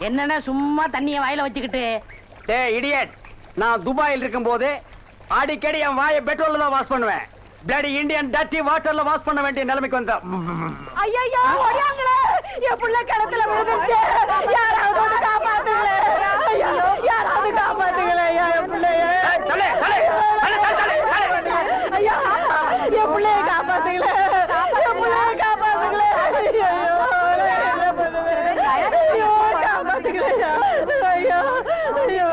என்னன்னா சும்மா தண்ணிய வாயில வச்சுக்கிட்டு. டேய் இடியட், நான் துபாயில் இருக்கும் போது அடிக்கடி என் வாயை பெட்ரோல்ல தான் வாஷ் பண்ணுவேன். பிளடி இந்தியன் டர்ட்டி வாட்டர்ல வாஷ் பண்ண வேண்டிய நிலைமைக்கு வந்தா. ஐயோ ஓடியாங்களே, என் புள்ள கிணத்துல விழுந்துச்சு. யாராவது வந்து காப்பாத்துங்களே. ஐயோ யாராவது காப்பாத்துங்களே என் புள்ளைய. தலே தலே தலே தலே தலே. ஐயோ என் புள்ளைய காப்பாத்துங்களே. என் புள்ளைய காப்பாத்துங்களே. ஐயோ என்ன பண்ணுவேன்? ஐயோ காப்பாத்துங்களே. ஐயோ ஐயோ.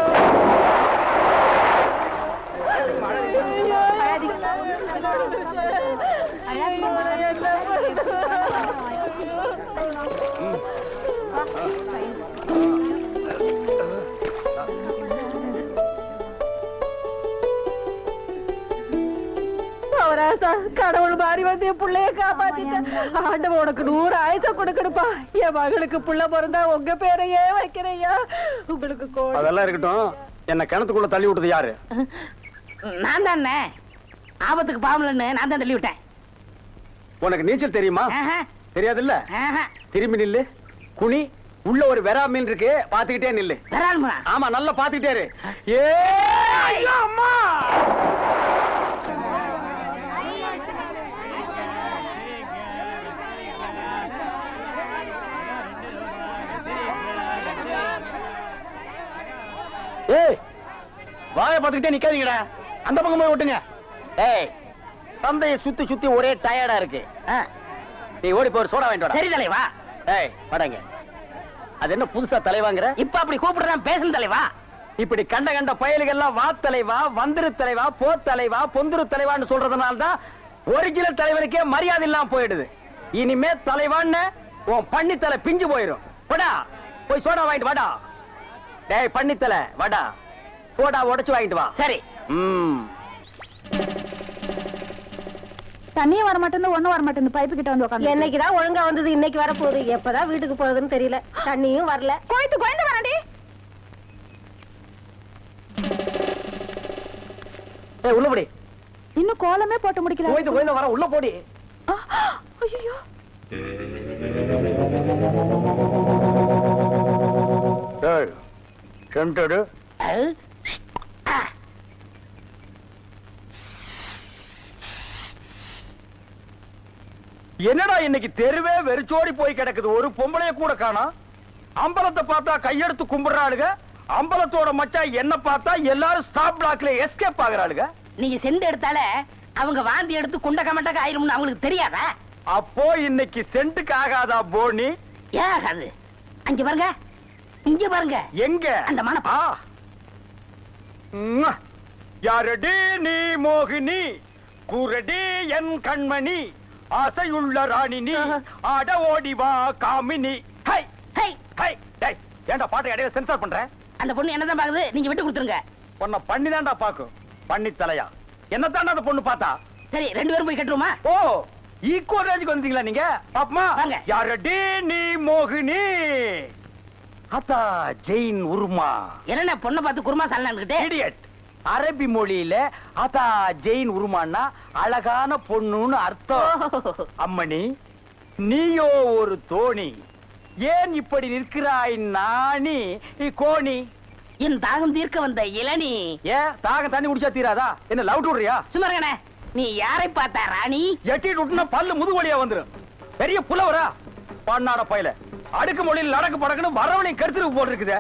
கடவுள் மாறி வந்து என் பிள்ளைய காப்பாத்திட்டேன். ஆண்டவன் உனக்கு 100 ஆயுச கொடுக்கணுப்பா. என் மகளுக்கு புள்ள பிறந்தா உங்க பேரையே வைக்கிறையா. உங்களுக்கு அதெல்லாம் இருக்கட்டும். என்ன கிணத்துக்குள்ள தள்ளி விட்டது யாரு? நான் தானே. ஆபத்துக்கு பாவலன்னு நான் தான் தள்ளி விட்டேன். உனக்கு நீச்சல் தெரியுமா? தெரியாதுல்ல. திரும்பி நில்லு, குனி. உள்ள ஒரு வெறா மீன் இருக்கு, பாத்துக்கிட்டே நில்லு. ஆமா, நல்லா பாத்துக்கிட்டே இரு. ஏ அம்மா, ஏய் வாயை பாத்துக்கிட்டே நிக்காதீங்கடா. அந்த பக்கம் போய் விட்டுங்க. ஏய், தந்தையை சுத்தி சுத்தி ஒரே டயர்டா இருக்கு. நீ ஓடி போய் சோடா வாங்கிட்டு வா. சரி தலைவா. ஏய் வாடங்க. அது என்ன புதுசா தலைவாங்கற? இப்ப அப்படி கூப்பிடுறான் பேசணும் தலைவா. இப்படி கண்ட கண்ட பயலுகள் எல்லாம் வா தலைவா, வந்திரு தலைவா, போ தலைவா, பொந்துரு தலைவான்னு சொல்றதுனால தான் ஒரிஜினல் தலைவனுக்கே மரியாதை இல்லாம போயிடுது. இனிமே தலைவான்னு உன் பண்ணித்தலை பிஞ்சு போயிடும். போடா போய் சோடா வாங்கிட்டு வாடா. டேய் பண்ணித்தலை வாடா, சோடா உடைச்சு வாங்கிட்டு வா. சரி. தண்ணியே வர மாட்டேன்னு ஒண்ணும் வர மாட்டேன்னு பைப்பு கிட்ட வந்து உட்காந்து. என்னைக்குதான் ஒழுங்கா வந்தது, இன்னைக்கு வர போகுது. எப்பதான் வீட்டுக்கு போகுதுன்னு தெரியல. தண்ணியும் வரல. கோயந்து வரண்டி. ஏய் உள்ள போடி. இன்னும் கோலமே போட்டு முடிக்கல. கோயந்து வர உள்ள போடி. ஐயோ ஏய் சென்டடு. என்னடா இன்னைக்கு தெருவே வெறிச்சோடி போய் கிடக்குது. ஒரு பொம்பளைய கூட காணோம். அம்பலத்தை பார்த்தா கையெடுத்து கும்பிடுறாளுங்க. அம்பலத்தோட மச்சா என்ன பார்த்தா எல்லாரும் ஸ்டாப் பிளாக்ல எஸ்கேப் ஆகுறாளுங்க. நீங்க செண்டு எடுத்தால அவங்க வாந்தி எடுத்து குண்ட கமட்டக்க ஆயிரும்னு அவங்களுக்கு தெரியாதா? அப்போ இன்னைக்கு சென்ட்டுக்கு ஆகாதா போனி? ஏன் ஆகாது? அங்க பாருங்க, இங்க பாருங்க. எங்க அந்த மனப்பா. யாரடி நீ மோகினி, குரடி என் கண்மணி, ஆசையுள்ள ராணினி, ஆட ஓடி வா காமினி. High high high. டேய் ஏன்டா பாட்டை இடையில சென்சார் பண்ற? அந்த பொண்ணு என்னதான் பாக்குது, நீங்க விட்டு கொடுத்துருங்க. உன்னை பண்ணி தான்டா பாக்கும். பண்ணி தலையா என்னத்தாண்டா அந்த பொண்ணு பார்த்தா? சரி 2 பேரும் போய் கட்டுருமா? ஓ ஈக்குவல் ரேஞ்சுக்கு வந்தீங்களா நீங்க? பாப்பமா வாங்க. யாரடி நீ மோகினி, அத்தா ஜெயின் உருமா. என்ன பொண்ணை பார்த்து குருமா சாலனான்னுகிட்டே? இடியட். அரபி மொழியில அதா ஜெயின் உருமான்னா அழகான பொண்ணுன்னு அர்த்தம். அம்மணி நீயோ ஒரு தோணி, ஏன் இப்படி நிற்கிறாய் நாணி கோணி? என் தாகம் தீர்க்க வந்த இளநீ. ஏன் தாகம் தண்ணி குடிச்சா தீராதா? என்ன லவ் விடுறியா? சுமரகனே, நீ யாரை பார்த்தா ராணி? எட்டிட்டு விட்டுனா பல்லு முதுகு வழியா வந்துரும். பெரிய புலவரா பண்ணாட பையல. அடுக்கு மொழியில் நடக்கு படக்குன்னு வரவனையும் கருத்துருக்கு போட்டு இருக்குது.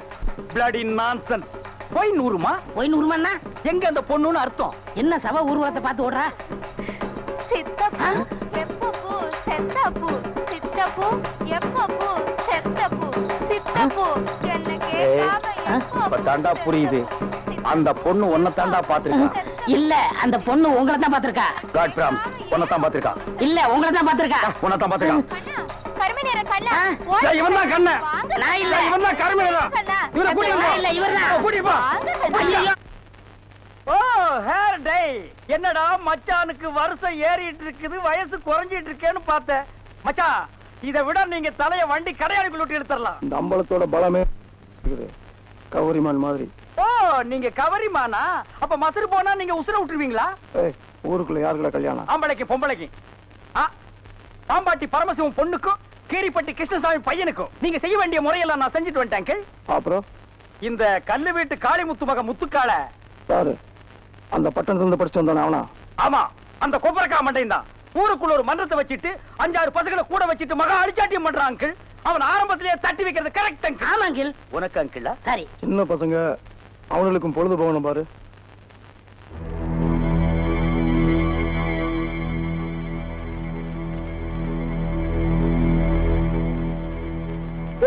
Bloody nonsense. போய் நூறுமா? போய் நூறுமான்னா எங்க அந்த பொண்ணுன்னு அர்த்தம்? என்ன சவ ஊர்வலத்தை பார்த்து ஓடுறா? சித்தப்பூ எப்பப்பூ செத்தப்பூ, சித்தப்பூ எப்பப்பூ செத்தப்பூ, சித்தப்பூ என்ன கேட்காம எப்பப்பூ. தாண்டா புரியுது. அந்த பொண்ணு உன்னை தாண்டா பாத்துருக்கா. இல்ல அந்த பொண்ணு உங்களை தான் பாத்துருக்கா. காட் பிராம்ஸ் உன்னை தான் பாத்துருக்கா. இல்ல உங்களை தான் பாத்துருக்கா. உன்னை தான் பாத்துருக்கா. கருமை நேர கண்ணா. இவன் தான் கண்ண. நான் இல்ல. இவன் தான் கருமை நேரம். இவனை கூட்டிட்டு இல்ல இவர்தான். கூட்டிட்டு போ. ஓ ஹேர் டே. என்னடா மச்சானுக்கு வருஷம் ஏறிட்டு இருக்குது, வயசு குறைஞ்சிட்டு இருக்கேன்னு பார்த்தேன். மச்சான் இதை விட நீங்க தலைய வண்டி கடையாளுக்குள்ள விட்டு எடுத்துடலாம். இந்த அம்பலத்தோட பலமே கவரிமான் மாதிரி. ஓ நீங்க கவரிமானா? அப்ப மசுறு போனா நீங்க உசுர விட்டுருவீங்களா? ஊருக்குள்ள யாருக்குள்ள கல்யாணம்? ஆம்பளைக்கு பொம்பளைக்கு. பாம்பாட்டி பரமசிவம் பொண்ணுக்கும் கீரிப்பட்டி கிருஷ்ணசாமி பையனுக்கும் நீங்க செய்ய வேண்டிய முறையெல்லாம் நான் செஞ்சுட்டு வந்துட்டேன் அங்கிள். அப்புறம் இந்த கல்லு வீட்டு காளிமுத்து மக முத்துக்கால யாரு அந்த பட்டணத்துல இருந்து படிச்சு வந்தானே அவனா? ஆமா, அந்த கொப்பரக்கா மண்டையும் தான். ஊருக்குள்ள ஒரு மன்றத்தை வச்சிட்டு 5-6 பசங்களை கூட வச்சிட்டு மகா அடிச்சாட்டியம் பண்றான் அங்கிள். அவன் ஆரம்பத்திலேயே தட்டி வைக்கிறது கரெக்ட் அங்கிள். ஆமா அங்கிள். உனக்கு அங்கிள் சரி. சின்ன பசங்க அவனுக்கும் பொழுது போகணும் பாரு.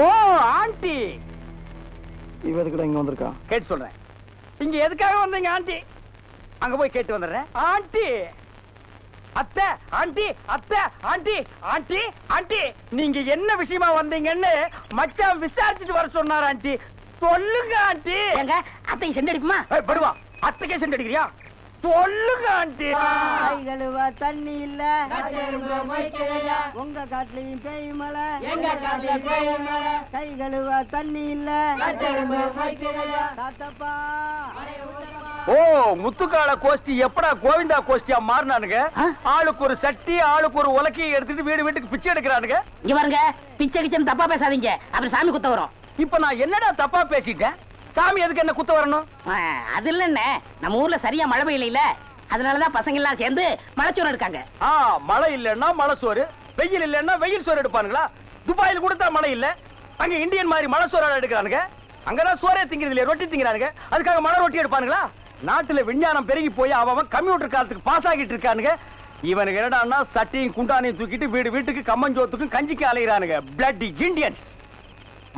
ஓ ஆண்டி, இவ எதுக்குடா இங்க வந்திருக்கா? கேட்டு சொல்றேன். இங்க எதுக்காக வந்தீங்க ஆண்டி? அங்க போய் கேட்டு வந்துடுறேன். ஆண்டி, அத்தை, ஆண்டி, அத்தை, ஆண்டி, ஆண்டி, ஆண்டி, நீங்க என்ன விஷயமா வந்தீங்கன்னு மச்சான் விசாரிச்சுட்டு வர சொன்னார் ஆண்டி. சொல்லுங்க ஆண்டி. எங்க அத்தையும் செண்டு அடிப்புமா? படுவா, அத்தைக்கே சென்று அடிக்கிறியா? சொல்லுங்க ஆண்டி. கை கழுவ தண்ணி இல்ல, உங்க காட்டுலயும் பேய் மழை, எங்க காட்டுல பேய் மழை. கை கழுவ தண்ணி இல்ல, தாத்தப்பா. ஓ, முத்துக்கால கோஷ்டி எப்படா கோவிந்தா கோஷ்டியா மாறினானுங்க? ஆளுக்கு ஒரு சட்டி, ஆளுக்கு ஒரு உலக்கையை எடுத்துட்டு வீடு வீட்டுக்கு பிச்சை எடுக்கிறானுங்க. இங்க பாருங்க, பிச்சை கிச்சன் தப்பா பேசாதீங்க, அப்புறம் சாமி குத்த வரும். இப்ப நான் என்னடா தப்பா பேசிட்டேன்? சாமி எதுக்கு என்ன குத்த வரணும்? அது இல்ல, நம்ம ஊர்ல சரியா மழை பெய்யல, அதனாலதான் பசங்க எல்லாம் சேர்ந்து மலைச்சோறு எடுக்காங்க. மழை இல்லன்னா மழை சோறு, வெயில் இல்லன்னா வெயில் சோறு எடுப்பானுங்களா? துபாயில் கொடுத்தா மழை இல்ல, அங்க இந்தியன் மாதிரி மழை சோறு எடுக்கிறானுங்க. அங்கதான் சோறே திங்கிறது இல்லையா, ரொட்டி திங்கிறானுங்க. அதுக்காக மழை ரொட்டி எடுப்பானுங்களா? நாட்டுல விஞ்ஞானம் பெருகி போய் அவன் கம்ப்யூட்டர் காலத்துக்கு பாஸ் ஆகிட்டு இருக்கானுங்க. இவனுக்கு என்னடான்னா சட்டியும் குண்டானையும் தூக்கிட்டு வீடு வீட்டுக்கு கம்மஞ்சோத்துக்கும் கஞ்சிக்கு அலைகிறானுங்க. Bloody Indians.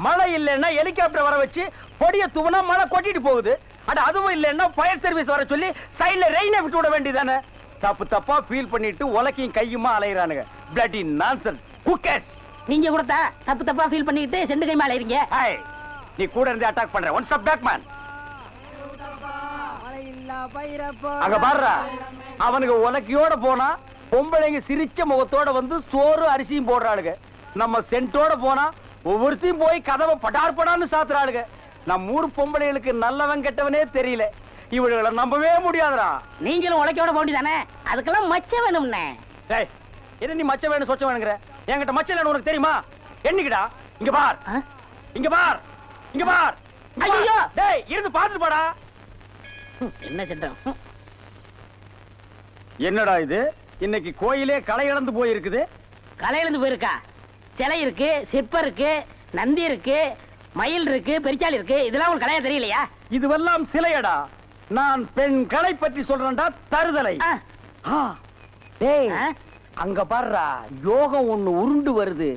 மழை இல்லைன்னா ஹெலிகாப்டர் வர வச்சு பொடிய தூவனா மழை கொட்டிட்டு போகுது. அட அதுவும் இல்லைன்னா ஃபயர் சர்வீஸ் வர சொல்லி சைடுல ரெயினை விட்டு விட வேண்டியதானே? தப்பு தப்பா ஃபீல் பண்ணிட்டு உலக்கையும் கையுமா அலைகிறானுங்க. Bloody nonsense cookers. நீங்க கூட தப்பு தப்பா ஃபீல் பண்ணிட்டு செண்டு கைமா அலைறீங்க. நீ கூட இருந்து அட்டாக் பண்ற. One step back man. அங்க பாருடா, அவனுக்கு உலக்கையோட போனா பொம்பளைங்க சிரிச்ச முகத்தோட வந்து சோறு அரிசியும் போடுறாளுங்க. நம்ம சென்ட்டோட போனா ஒவ்வொருத்தையும் போய் கதவை படார் படான்னு சாத்துறாளுங்க. நம்ம ஊர் பொம்பளைகளுக்கு நல்லவன் கெட்டவனே தெரியல. இவங்களை நம்பவே முடியாதுடா. நீங்களும் உலக்கையோட போண்டிதானே, அதுக்கெல்லாம் மச்சம் வேணும்னே. என்ன நீ மச்ச வேணும் சொச்ச வேணுங்கிற? என்கிட்ட மச்சம் இல்லைன்னு உனக்கு தெரியுமா? என்னைக்குடா? இங்க பார், இங்க பார், இங்க பார். ஐயோ, டேய் இருந்து பாத்துட்டு போடா. என்ன செட்டம்? என்னடா இது? இன்னைக்கு கோயிலே களை இழந்து போயிருக்குது. களை இழந்து போயிருக்கா? சிலை இருக்கு, சிற்பம் இருக்கு, நந்தி இருக்கு, மயில் இருக்கு, பெரிச்சாலி இருக்கு. இதெல்லாம் உங்களுக்கு கலையா தெரியலையா? இதுவெல்லாம் சிலையடா. நான் பெண் கலை பற்றி சொல்றேன்டா. தருதலை. டேய் அங்க பாருடா, யோகம் ஒண்ணு உருண்டு வருது,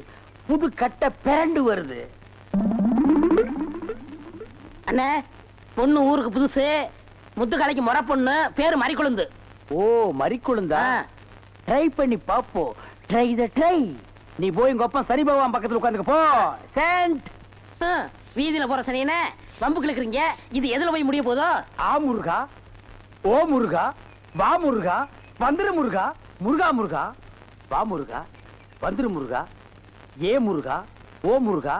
புது கட்ட பிறண்டு வருது. அண்ணே, பொண்ணு ஊருக்கு புதுசு, முத்துக்கலைக்கு முறை பொண்ணு, பேரு மறிக்குழுந்து. ஓ மறிக்குழுந்தா? ட்ரை பண்ணி பாப்போ. ட்ரை த ட்ரை. நீ போய் உங்க அப்பா சரி பகவான் பக்கத்துல உட்காந்துக்க போ. சென்ட். வீதியில போற சனியனே வம்பு கிழக்குறீங்க. இது எதுல போய் முடிய போதோ? ஆ முருகா, ஓ முருகா, வா முருகா, வந்துரு முருகா, முருகா முருகா, வா முருகா, வந்துரு முருகா, ஏ முருகா, ஓ முருகா,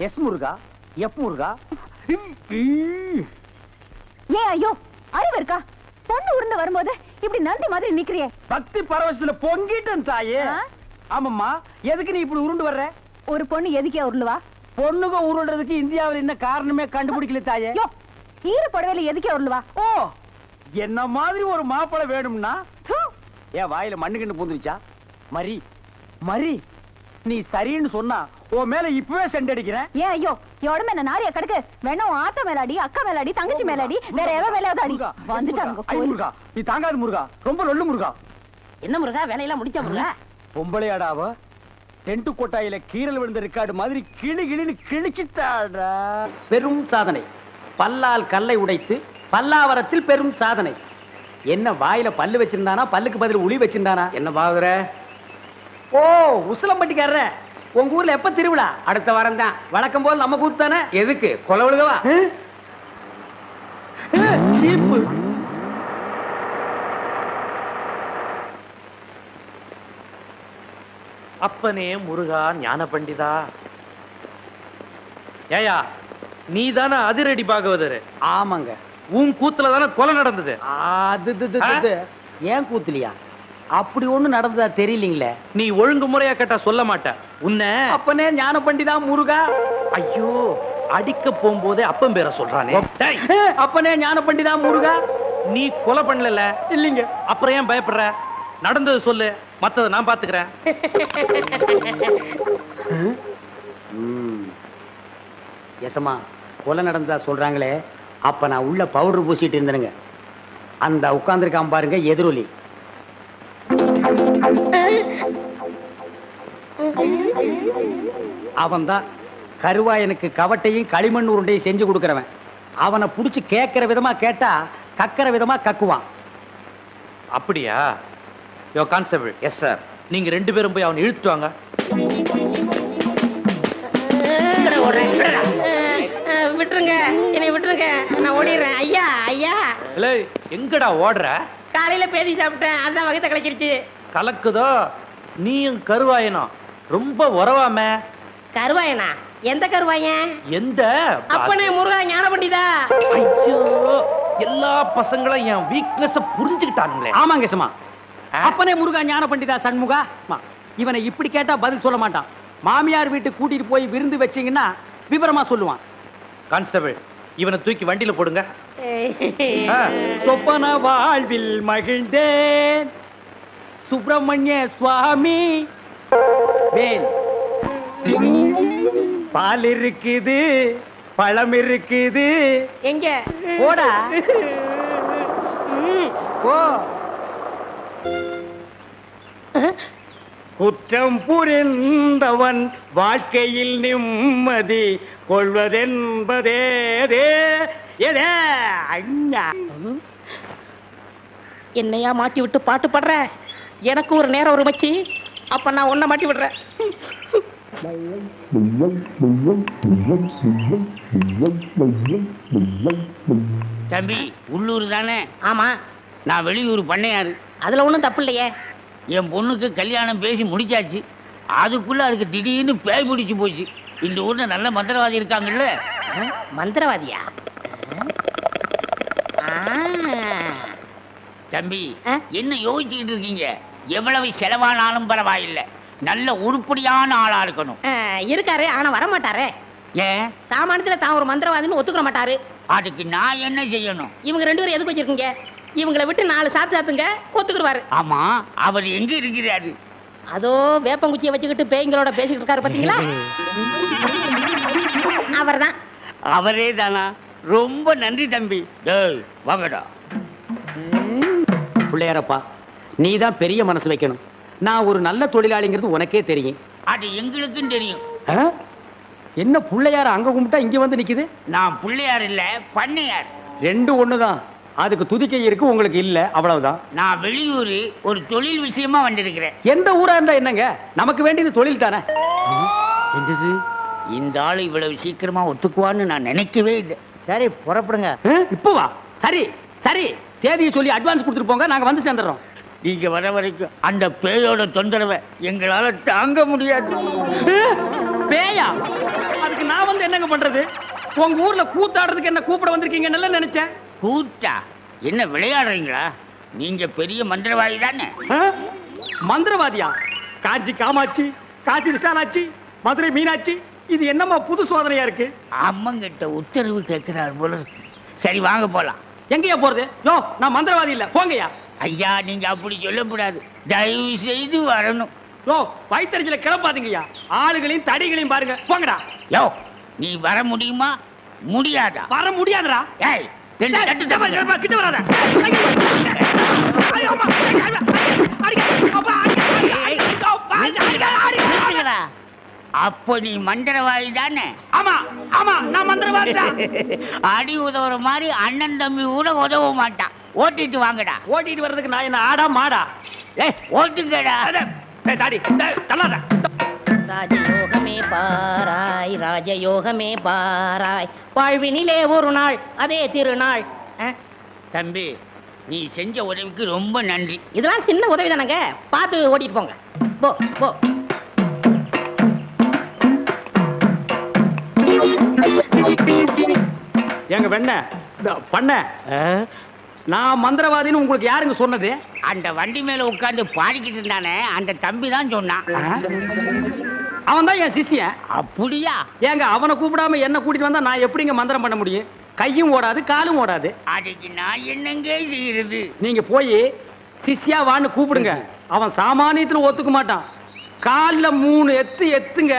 எஸ் முருகா, எப் முருகா. ஏன் ஐயோ, அறிவு இருக்கா? பொண்ணு உருண்டு வரும்போது இப்படி நந்தி மாதிரி நிக்கிறியே. பக்தி பரவசத்துல பொங்கிட்டேன் தாயே. ஆமாம்மா, எதுக்கு நீ இப்படி உருண்டு வர்ற? ஒரு பொண்ணு எதுக்கே உருளுவா? பொண்ணுங்க உருள்றதுக்கு இந்தியாவில் என்ன காரணமே கண்டுபிடிக்கல தாயே. ஈர புடவையில எதுக்கே உருளுவா? ஓ, என்ன மாதிரி ஒரு மாப்பிளை வேணும்னா ஏன் வாயில மண்ணுக்குன்னு பூந்துருச்சா? மரி மரி, நீ சரின்னு சொன்னா உன் மேல இப்பவே செண்டடிக்கிறேன். ஏன் ஐயோ, உடம்பு என்ன நாரியா கிடக்கு? வேணா ஆத்த மேலாடி, அக்கா மேலாடி, தங்கச்சி மேலாடி, வேற எவ மேலாவது அடி. வந்துட்டாங்க முருகா, நீ தாங்காது முருகா, ரொம்ப லொல்லு முருகா. என்ன முருகா, வேலையெல்லாம் முடிச்சா முருகா? பொம்பளையாடாவ டென்ட் கோட்டாயில கீரல் விழுந்த ரெக்கார்டு மாதிரி கிளி கிளின்னு கிழிச்சிட்டாடா. பெரும் சாதனை. பல்லால் கல்லை உடைத்து பல்லாவரத்தில் பெரும் சாதனை. என்ன வாயில பல்லு வச்சிருந்தானா, பல்லுக்கு பதில் உளி வச்சிருந்தானா? என்ன பாக்குற? ஓ, உசிலம்பட்டிக்காரர, உங்க ஊர்ல எப்ப திருவிழா? அடுத்த வாரம் தான். வழக்கம் போல் நம்ம கூத்து தானே. எதுக்கு கொலை விழுகவா? சீப்பு. அப்பனே முருகா ஞான பண்டிதா. ஏயா, நீ தானே அதிரடி பாகவதர்? ஆமாங்க. உன் கூத்துல தானே கொலை நடந்தது. அது ஏன் கூத்துலியா? அப்படி ஒண்ணு நடந்ததா தெரியலீங்களே. நீ ஒழுங்கு முறையா கேட்டா சொல்ல மாட்ட. உன்னை அப்பனே ஞான பண்டிதா முருகா. ஐயோ அடிக்க போகும்போதே அப்பன் பேரை சொல்றானே. டேய், அப்பனே ஞான பண்டிதா முருகா. நீ கொலை பண்ணல இல்லைங்க. அப்புறம் ஏன் பயப்படுற? நடந்தது சொல்லு, மத்தத நான் பாத்துக்கிறேன். எசமா கொலை நடந்ததா சொல்றாங்களே, அப்ப நான் உள்ள பவுடர் பூசிட்டு இருந்தேனுங்க. அந்த உட்கார்ந்துருக்கான் பாருங்க எதிரொலி. அவன் தான் கருவாயனுக்கு கவட்டையும் களிமண் உருண்டையும் செஞ்சு கொடுக்கறவன். அவனை புடிச்சு கேட்கிற விதமா கேட்டா கக்கிற விதமா கக்குவான். அப்படியா? யோ கான்ஸ்டபிள். Yes sir. நீங்க 2 பேரும் போய் அவனை இழுத்துட்டு வாங்க. விட்டுருங்க, என்னை விட்டுருங்க, நான் ஓடிடுறேன். ஐயா ஐயா. இல்ல எங்கடா ஓடுற? காலையில பேதி சாப்பிட்டேன், அதான் வகத்தை கலக்கிருச்சு. கலக்குதோ? நீயும் கருவாயனும் ரொம்ப உறவாம. கருவாயனா? எந்த கருவாயன்? எந்த? அப்பனே முருகா ஞான பண்டிதா. ஐயோ, எல்லா பசங்களும் என் வீக்னஸ் புரிஞ்சுக்கிட்டானுங்களே. ஆமாங்க சும்மா. அப்பனே முருகா ஞான பண்டிதா சண்முகா. இவனை இப்படி கேட்டா பதில் சொல்ல மாட்டான். மாமியார் வீட்டுக்கு கூட்டிட்டு போய் விருந்து வச்சீங்கன்னா விவரமா சொல்லுவான். கான்ஸ்டபிள், இவனை தூக்கி வண்டியில போடுங்க. சொப்பன வாழ்வில் மகிழ்ந்தேன் சுப்பிரமணிய சுவாமி. வேல் பால் இருக்குது, பழம் இருக்குது. எங்க போடா போ. குற்றம் புரிந்தவன் வாழ்க்கையில் நிம்மதி கொள்வதென்பதே என்னையா மாட்டி விட்டு பாட்டு பாடுற? எனக்கு ஒரு நேரம் ஒரு மச்சி, அப்ப நான் உன்னை மாட்டி விடுறேன். தம்பி, உள்ளூர் தானே? ஆமா. நான் வெளியூர் பண்ணையாரு. அதுல ஒண்ணும் தப்பு இல்லையே. என் பொண்ணுக்கு கல்யாணம் பேசி முடிச்சாச்சு. அதுக்குள்ள அதுக்கு திடீர்னு பேய் பிடிச்சு போச்சு. இந்த ஊர்ல நல்ல மந்திரவாதி இருக்காங்கல்ல. மந்திரவாதியா? தம்பி, என்ன யோசிச்சுக்கிட்டு இருக்கீங்க? எவ்வளவு செலவானாலும் பரவாயில்லை, நல்ல உருப்படியான ஆளா இருக்கணும். இருக்காரு, ஆனா வர மாட்டாரே. ஏன்? சாமானியத்துல தான் ஒரு மந்திரவாதின்னு ஒத்துக்க மாட்டாரு. அதுக்கு நான் என்ன செய்யணும்? இவங்க 2 பேரும் எதுக்கு வச்சிருக்கீங்க? இவங்களை விட்டு 4 சாத்து சாத்துங்க, ஒத்துக்குருவாரு. ஆமா, அவர் எங்க இருக்கிறாரு? அதோ வேப்பங்குச்சியை வச்சுக்கிட்டு பேய்களோட பேசிக்கிட்டு இருக்காரு, பாத்தீங்களா? அவர்தான். அவரே தானா? ரொம்ப நன்றி தம்பி. டேய் வாங்கடா. பிள்ளையாரப்பா, நீ தான் பெரிய மனசு வைக்கணும். நான் ஒரு நல்ல தொழிலாளிங்கிறது உனக்கே தெரியும். அது எங்களுக்கும் தெரியும். என்ன பிள்ளையார அங்க கும்பிட்டா இங்க வந்து நிக்குது? நான் பிள்ளையார் இல்ல, பண்ணையார். 2 ஒண்ணுதான். அதுக்கு துதிக்கை இருக்கு, உங்களுக்கு இல்ல, அவ்வளவுதான். நான் வெளியூர் ஒரு தொழில் விஷயமா வந்திருக்கிறேன். எந்த ஊரா இருந்தா என்னங்க, நமக்கு வேண்டியது தொழில் தானே. என்னது, இந்த ஆளு இவ்வளவு சீக்கிரமா ஒத்துக்குவான்னு நான் நினைக்கவே இல்லை. சரி புறப்படுங்க. இப்ப வா. சரி சரி, தேதியை சொல்லி அட்வான்ஸ் கொடுத்துட்டு போங்க, நாங்க வந்து சேர்ந்துடுறோம். நீங்க வர வரைக்கும் அந்த பேயோட தொந்தரவை எங்களால தாங்க முடியாது. பேயா? அதுக்கு நான் வந்து என்னங்க பண்றது? உங்க ஊர்ல கூத்தாடுறதுக்கு என்ன கூப்பிட வந்திருக்கீங்க நல்லா நினைச்சேன். கூத்தா? என்ன விளையாடுறீங்களா? நீங்க பெரிய மந்திரவாதி தானே? மந்திரவாதியா? காஞ்சி காமாட்சி, காஞ்சி விசாலாட்சி, மதுரை மீனாட்சி, இது என்னமா புது சோதனையா இருக்கு? அம்மங்கிட்ட உத்தரவு கேட்கிறார் போல. சரி வாங்க போலாம். எங்கயா போறது? யோ, நான் மந்திரவாதி இல்ல, போங்கயா. ஐயா, நீங்க அப்படி சொல்லக்கூடாது, தயவு செய்து வரணும். யோ, வயிற்றுல கிளப்பாதீங்கய்யா. ஆளுகளையும் தடிகளையும் பாருங்க, போங்கடா. யோ, நீ வர முடியுமா முடியாதா? வர முடியாதுடா. ஏய், கிட்ட வராத. அப்ப நீ மந்திரவாதி தானே? ஆமா ஆமா, நான் மந்திரவாதி தான். அடி உதவுற மாதிரி அண்ணன் தம்பி கூட உதவ மாட்டான். ஓட்டிட்டு வாங்கடா. ஓட்டிட்டு வர்றதுக்கு நான் என்ன ஆடா மாடா? ஏய், ஓட்டுங்கடா. தாடி தள்ளாத. ராஜயோகமே பாராய், ராஜயோகமே பாராய், வாழ்வினிலே ஒரு நாள் அதே திருநாள். தம்பி, நீ செஞ்ச உதவிக்கு ரொம்ப நன்றி. இதெல்லாம் சின்ன உதவி தானங்க, பார்த்து ஓட்டிட்டு போங்க. போ போ. எங்க வெண்ண பண்ண, நான் மந்திரவாதின்னு உங்களுக்கு யாருங்க சொன்னது? அந்த வண்டி மேல உட்கார்ந்து பாடிக்கிட்டு இருந்தானே, அந்த தம்பி தான் சொன்னான். அவன் தான் என் சிஷ்யன். அப்படியா? ஏங்க அவனை கூப்பிடாம என்ன கூட்டிட்டு வந்தா நான் எப்படிங்க மந்திரம் பண்ண முடியும்? கையும் ஓடாது காலும் ஓடாது. அதுக்கு நான் என்னங்க செய்யறது? நீங்க போய் சிஷ்யா வான்னு கூப்பிடுங்க. அவன் சாமானியத்துல ஒத்துக்க மாட்டான். கால்ல 3 எத்து எத்துங்க,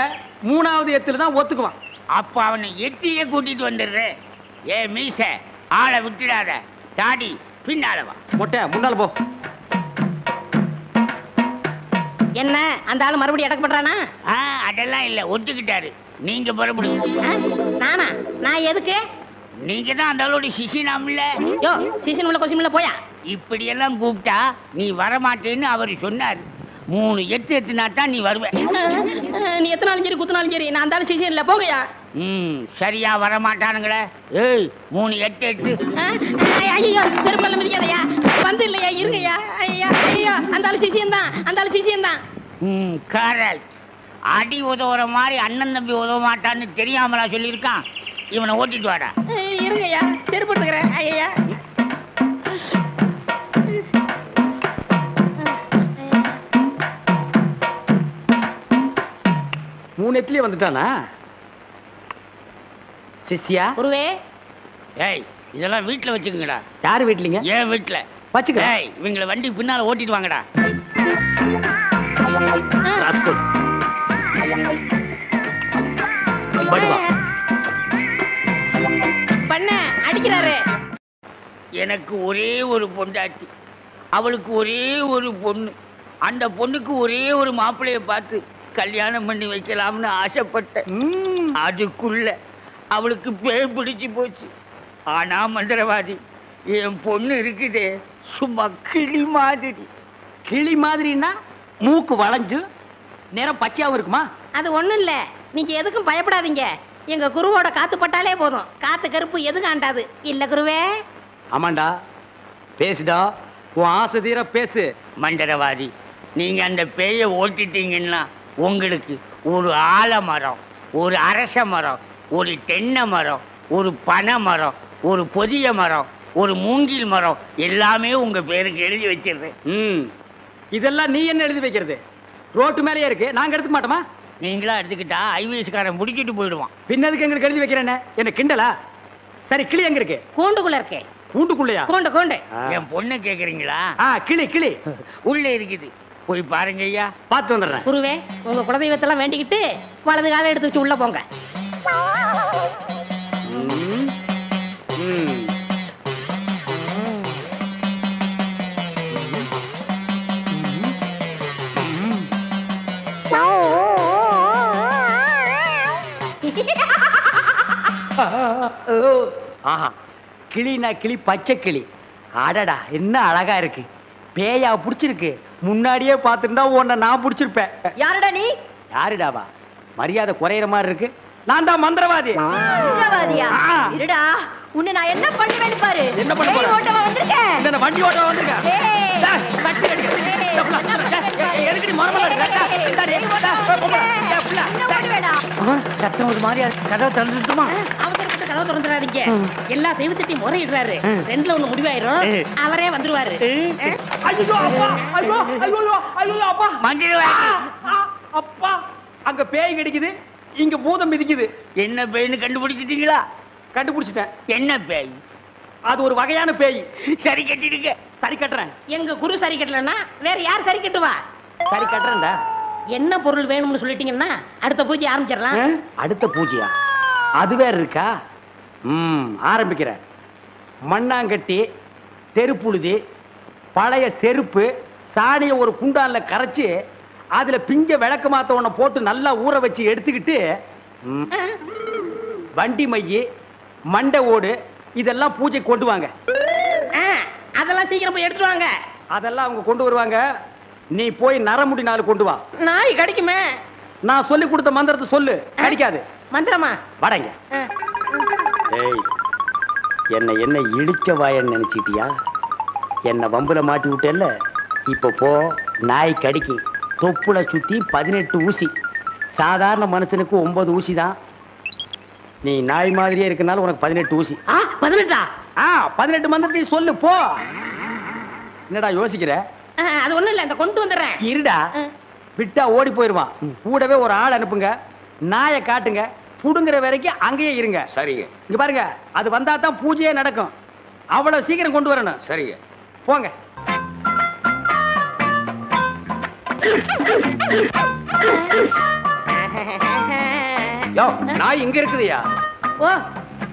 3வது எத்துல தான் ஒத்துக்குவான். அப்ப அவனை எத்தியே கூட்டிட்டு வந்துடுறேன். ஏ மீச, ஆளை விட்டுடாத. தாடி பின்னால வா. மொட்டை முன்னால போ. என்ன அந்த ஆளு மறுபடியும் அடக்க பண்றானா? அதெல்லாம் இல்ல, ஒத்துக்கிட்டாரு. நீங்க புறப்படுங்க. நானா? நான் எதுக்கு? நீங்க தான் அந்த ஆளோட சிசினாம்ல. யோ சீசன் உள்ள கொஸ்டின் உள்ள போயா. இப்படி எல்லாம் கூப்பிட்டா நீ வரமாட்டேன்னு அவர் சொன்னாரு. 3 எத்து எத்துனா தான் நீ வருவ. நீ எத்தனாலும் சரி குத்துனாலும் சரி நான் அந்த ஆளு சீசன் இல்ல போகையா. சரியா வரமாட்டானுங்களே. ஏய் 3 எட்டு எட்டு. ஐயோ செருப்பல்ல மிதிக்காதயா. வந்து இல்லையா இருங்கய்யா. ஐயா ஐயா அந்த ஆளு சீசன் தான், அந்த ஆளு சீசன் தான். கரெக்ட். அடி உதவுற மாதிரி அண்ணன் தம்பி உதவ மாட்டான்னு தெரியாமலா சொல்லியிருக்கான். இவனை ஓட்டிட்டு வாடா. இருங்கய்யா செருப்பு எடுத்துக்கிறேன். ஐயா 3 எத்துலயே வந்துட்டானா சிஷ்யா? குருவே. ஏய் இதெல்லாம் வீட்டுல வச்சுக்கங்கடா. யாரு வீட்லீங்க? ஏன் வீட்டுல வச்சுக்க. ஏய் இவங்களை வண்டி பின்னால ஓட்டிட்டு வாங்கடா. ராஸ்கல். படுவா. பண்ண அடிக்கிறாரு. எனக்கு ஒரே ஒரு பொண்டாட்டி, அவளுக்கு ஒரே ஒரு பொண்ணு. அந்த பொண்ணுக்கு ஒரே ஒரு மாப்பிள்ளைய பார்த்து கல்யாணம் பண்ணி வைக்கலாம்னு ஆசைப்பட்டேன். அதுக்குள்ள அவளுக்கு பேய் பிடிச்சு போச்சு. ஆனா மந்திரவாதி, என் பொண்ணு இருக்குதே சும்மா கிளி மாதிரி. கிளி மாதிரின்னா மூக்கு வளைஞ்சு நேரம் பச்சையாவும் இருக்குமா? அது ஒண்ணும் இல்ல, நீங்க எதுக்கும் பயப்படாதீங்க. எங்க குருவோட காத்து பட்டாலே போதும், காத்து கருப்பு எதுவும் ஆண்டாது. இல்ல குருவே? ஆமாண்டா, பேசுடா, உன் ஆசை தீர பேசு. மந்திரவாதி, நீங்க அந்த பேயை ஓட்டிட்டீங்கன்னா உங்களுக்கு ஒரு ஆலமரம், ஒரு அரச மரம், ஒரு தென்னை மரம், ஒரு பனை மரம், ஒரு பொதிய மரம், ஒரு மூங்கில் மரம் எல்லாமே உங்க பேருக்கு எழுதி வச்சிருக்கேன். இதெல்லாம் நீ என்ன எழுதி வைக்கிறது? ரோட்டு மேலேயே இருக்கு, நாங்க எடுத்துக்க மாட்டோமா? நீங்களா எடுத்துக்கிட்டா ஐவிஎஸ்காரன் முடிக்கிட்டு போயிடுவான். பின்னதுக்கு எங்களுக்கு எழுதி வைக்கிறேன்னு என்ன கிண்டலா? சரி, கிளி எங்க இருக்கு? கூண்டுக்குள்ள இருக்கே. கூண்டுக்குள்ளையா? கூண்டு கூண்டு. என் பொண்ணு கேக்குறீங்களா? கிளி கிளி உள்ள இருக்குது, போய் பாருங்க ஐயா. பார்த்து வந்துடுறேன். குருவே, உங்க குலதெய்வத்தெல்லாம் வேண்டிக்கிட்டு வலது காலை எடுத்து வச்சு உள்ள போங்க. ஆஹா, கிளினா கிளி, பச்சை கிளி. அடடா, என்ன அழகா இருக்கு. பேயா புடிச்சிருக்கு. முன்னாடியே பார்த்துருந்தா உன்னை நான் புடிச்சிருப்பேன். யாருடா நீ? யாருடாவா? மரியாதை குறையிற மாதிரி இருக்கு. நான் தான் மந்திரவாதி. மந்திரவாதியா? இருடா, உன்னை நான் என்ன பண்ணுவேன்னு பாரு. என்ன பண்ண போற? ஓட்டவா வந்திருக்கேன். இந்த வண்டி ஓட்டவா வந்திருக்கேன். கட்டி கட்டி எதுக்கு நீ மரமல சத்தம் ஒரு மாதிரியா கதவை திறந்துட்டுமா? அவசரப்பட்டு கதவை திறந்துடாதீங்க. எல்லா தெய்வத்திட்டையும் முறையிடுறாரு. 2ல 1 முடிவாயிரும். அவரே வந்துருவாரு. ஐயோ அப்பா, ஐயோ ஐயோ ஐயோ அப்பா, அப்பா, அங்க பேய் கிடைக்குது, இங்க பூதம் மிதிக்குது. என்ன பேய்னு கண்டுபிடிச்சிட்டீங்களா? கண்டுபிடிச்சிட்டேன். என்ன பேய்? அது ஒரு வகையான பேய். சரி கட்டிடுங்க. சரி கட்டுறேன். எங்க குரு சரி கட்டலன்னா வேற யார் சரி கட்டுவா? சரி கட்டுறேன்டா. என்ன பொருள் வேணும்னு சொல்லிட்டீங்கன்னா அடுத்த பூஜை ஆரம்பிச்சிடலாம். அடுத்த பூஜையா? அது வேற இருக்கா? ஆரம்பிக்கிறேன். மண்ணாங்கட்டி, தெருப்புழுதி, பழைய செருப்பு, சாணிய ஒரு குண்டான்ல கரைச்சு அதுல பிஞ்ச விளக்கு மாத்த ஒண்ண போட்டு நல்லா ஊற வச்சு எடுத்துக்கிட்டு வண்டி மைய, மண்டை ஓடு இதெல்லாம் பூஜை கொண்டு வாங்க. அதெல்லாம் சீக்கிரம் போய் எடுத்துட்டு வாங்க. அதெல்லாம் அவங்க கொண்டு வருவாங்க. நீ போய் நரமுடி 4 கொண்டு வா. நாய் கிடைக்குமே. நான் சொல்லி கொடுத்த மந்திரத்தை சொல்லு. கிடைக்காது. மந்திரமா? வடங்க. ஏய், என்ன இடிச்ச வாயன்னு நினைச்சிட்டியா? என்ன வம்புல மாட்டி விட்டேல்ல, இப்ப போ. நாய் கடிக்கு தொப்புல சுத்தி 18 ஊசி. சாதாரண மனுஷனுக்கு 9 ஊசி தான். நீ நாய் மாதிரியே இருக்கனால உனக்கு 18 ஊசி. 18? 18 மந்திரத்தையும் சொல்லு போ. என்னடா யோசிக்கிற? அது ஒண்ணும் இல்ல, இந்த கொண்டு வந்துடுறேன். இருடா. விட்டா ஓடி போயிருவான். கூடவே ஒரு ஆள் அனுப்புங்க, நாயை காட்டுங்க, புடுங்குற வரைக்கும் அங்கேயே இருங்க. சரிங்க. இங்க பாருங்க, அது வந்தா தான் பூஜையே நடக்கும். அவ்வளவு சீக்கிரம் கொண்டு வரணும். சரிங்க. போங்க. யோ, நாய் இங்க இருக்குதுயா. ஓ,